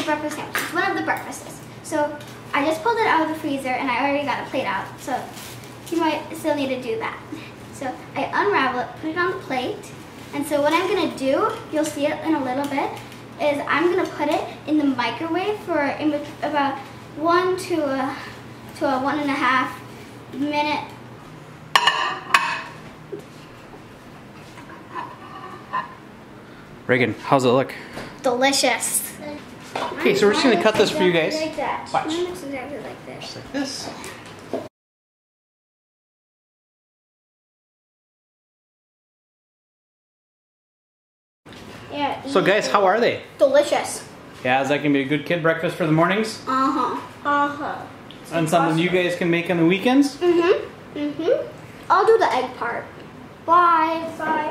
breakfast sandwich. It's one of the breakfasts. So I just pulled it out of the freezer and I already got a plate out. So you might still need to do that. So I unravel it, put it on the plate. And so what I'm gonna do, you'll see it in a little bit, is I'm gonna put it in the microwave for about 1 to a 1.5 minute. Reagan, how's it look? Delicious. Okay, so we're just gonna cut this for you guys. Like that. Watch. Mine looks exactly like this. Just like this. Yeah. So guys, how are they? Delicious. Yeah, is that gonna be a good kid breakfast for the mornings? Uh-huh. Uh-huh. And something you guys can make on the weekends? Mm-hmm. Mm-hmm. I'll do the egg part. Bye. Bye.